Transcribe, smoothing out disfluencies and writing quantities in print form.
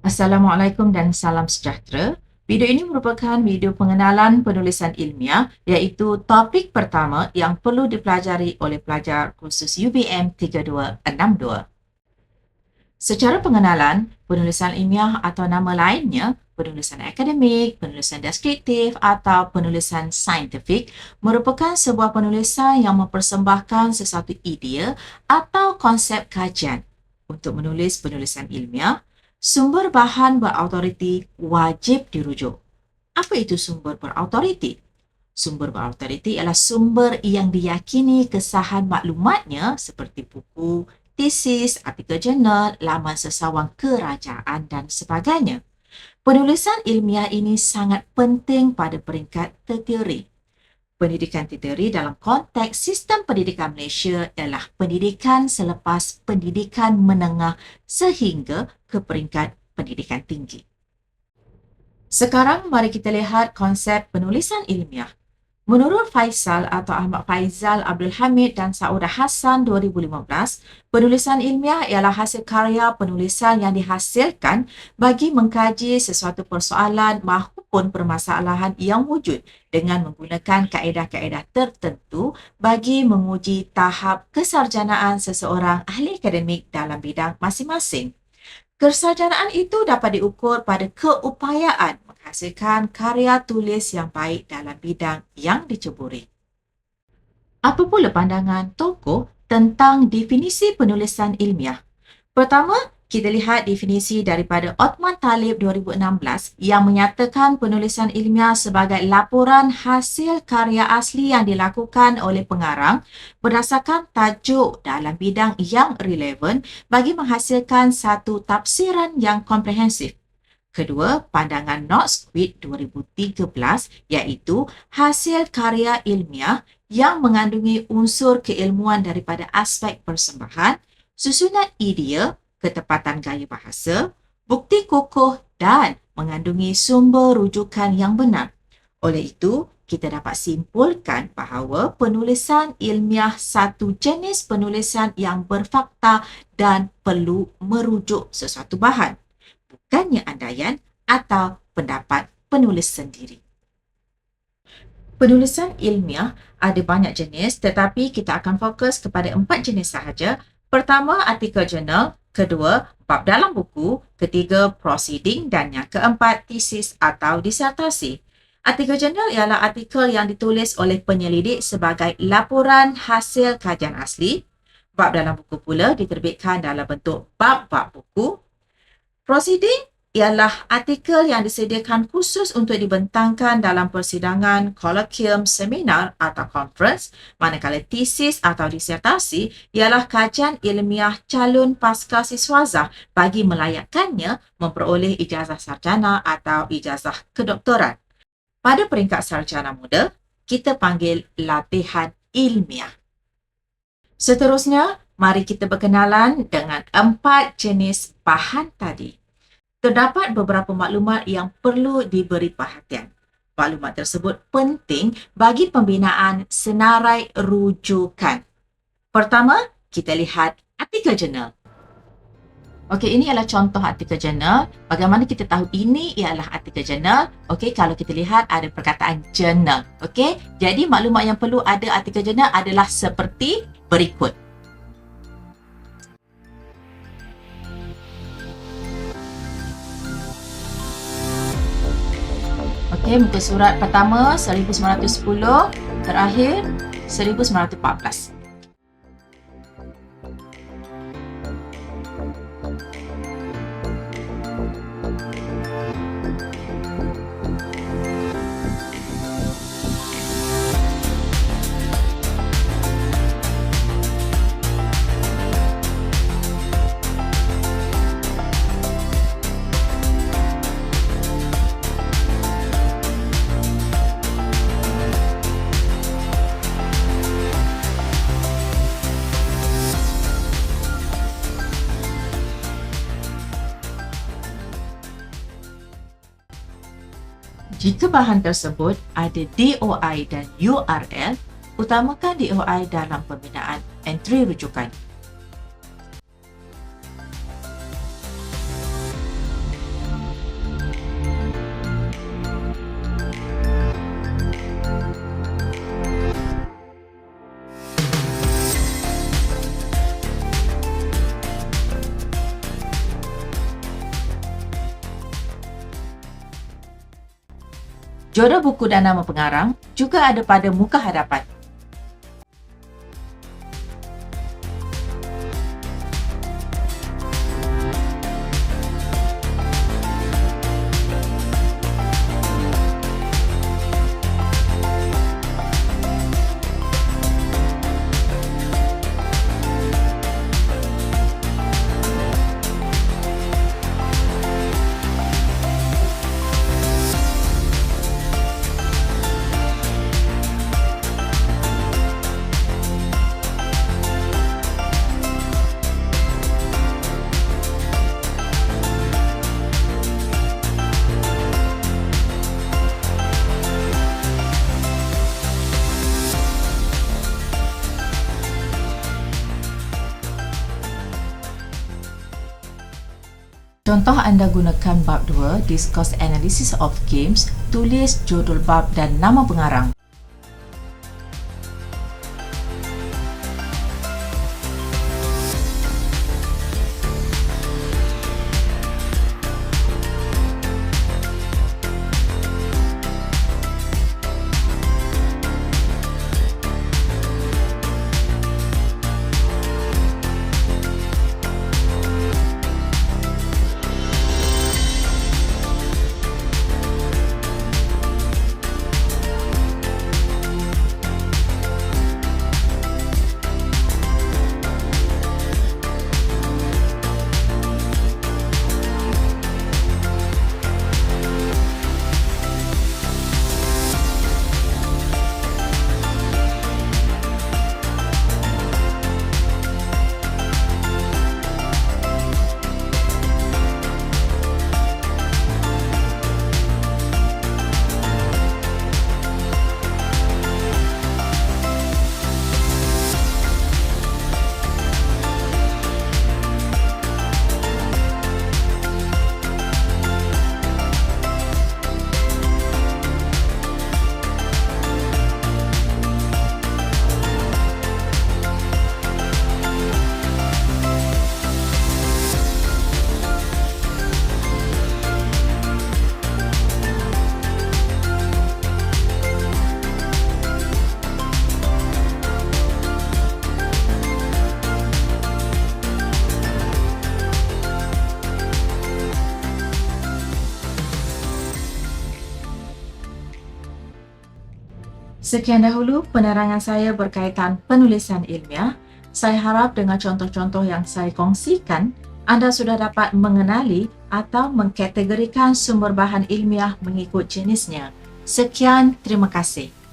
Assalamualaikum dan salam sejahtera. Video ini merupakan video pengenalan penulisan ilmiah iaitu topik pertama yang perlu dipelajari oleh pelajar kursus UBM 3262. Secara pengenalan, penulisan ilmiah atau nama lainnya, penulisan akademik, penulisan deskriptif atau penulisan saintifik merupakan sebuah penulisan yang mempersembahkan sesuatu idea atau konsep kajian. Untuk menulis penulisan ilmiah, sumber bahan berautoriti wajib dirujuk. Apa itu sumber berautoriti? Sumber berautoriti ialah sumber yang diyakini kesahan maklumatnya seperti buku, tesis, artikel jurnal, laman sesawang kerajaan dan sebagainya. Penulisan ilmiah ini sangat penting pada peringkat tertiary. Pendidikan tertiary dalam konteks sistem pendidikan Malaysia ialah pendidikan selepas pendidikan menengah sehingga ke peringkat pendidikan tinggi. Sekarang mari kita lihat konsep penulisan ilmiah. Menurut Faisal atau Ahmad Faizal Abdul Hamid dan Saudah Hassan 2015, penulisan ilmiah ialah hasil karya penulisan yang dihasilkan bagi mengkaji sesuatu persoalan maupun permasalahan yang wujud dengan menggunakan kaedah-kaedah tertentu bagi menguji tahap kesarjanaan seseorang ahli akademik dalam bidang masing-masing. Kesarjanaan itu dapat diukur pada keupayaan menghasilkan karya tulis yang baik dalam bidang yang diceburi. Apa pula pandangan tokoh tentang definisi penulisan ilmiah? Pertama, kita lihat definisi daripada Othman Talib 2016 yang menyatakan penulisan ilmiah sebagai laporan hasil karya asli yang dilakukan oleh pengarang berdasarkan tajuk dalam bidang yang relevan bagi menghasilkan satu tafsiran yang komprehensif. Kedua, pandangan Northquist 2013 iaitu hasil karya ilmiah yang mengandungi unsur keilmuan daripada aspek persembahan, susunan idea, ketepatan gaya bahasa, bukti kokoh dan mengandungi sumber rujukan yang benar. Oleh itu, kita dapat simpulkan bahawa penulisan ilmiah satu jenis penulisan yang berfakta dan perlu merujuk sesuatu bahan, bukannya andaian atau pendapat penulis sendiri. Penulisan ilmiah ada banyak jenis tetapi kita akan fokus kepada 4 jenis sahaja. Pertama, artikel jurnal. Kedua, bab dalam buku. Ketiga, proceeding. Dan yang keempat, tesis atau disertasi. Artikel jurnal ialah artikel yang ditulis oleh penyelidik sebagai laporan hasil kajian asli. Bab dalam buku pula diterbitkan dalam bentuk bab-bab buku. Proceeding ialah artikel yang disediakan khusus untuk dibentangkan dalam persidangan, kolokium, seminar atau conference, manakala tesis atau disertasi ialah kajian ilmiah calon pasca siswazah bagi melayakkannya memperoleh ijazah sarjana atau ijazah kedoktoran. Pada peringkat sarjana muda, kita panggil latihan ilmiah. Seterusnya, mari kita berkenalan dengan 4 jenis bahan tadi. Terdapat beberapa maklumat yang perlu diberi perhatian. Maklumat tersebut penting bagi pembinaan senarai rujukan. Pertama, kita lihat artikel jurnal. Okey, ini adalah contoh artikel jurnal. Bagaimana kita tahu ini ialah artikel jurnal? Okey, kalau kita lihat ada perkataan jurnal. Okey, jadi maklumat yang perlu ada artikel jurnal adalah seperti berikut. Okey, muka surat pertama 1910, terakhir 1914. Jika bahan tersebut ada DOI dan URL, utamakan DOI dalam pembinaan entry rujukan. Jodoh buku dan nama pengarang juga ada pada muka hadapan. Contoh anda gunakan bab 2, Discourse Analysis of Games, tulis judul bab dan nama pengarang. Sekian dahulu penerangan saya berkaitan penulisan ilmiah. Saya harap dengan contoh-contoh yang saya kongsikan, anda sudah dapat mengenali atau mengkategorikan sumber bahan ilmiah mengikut jenisnya. Sekian, terima kasih.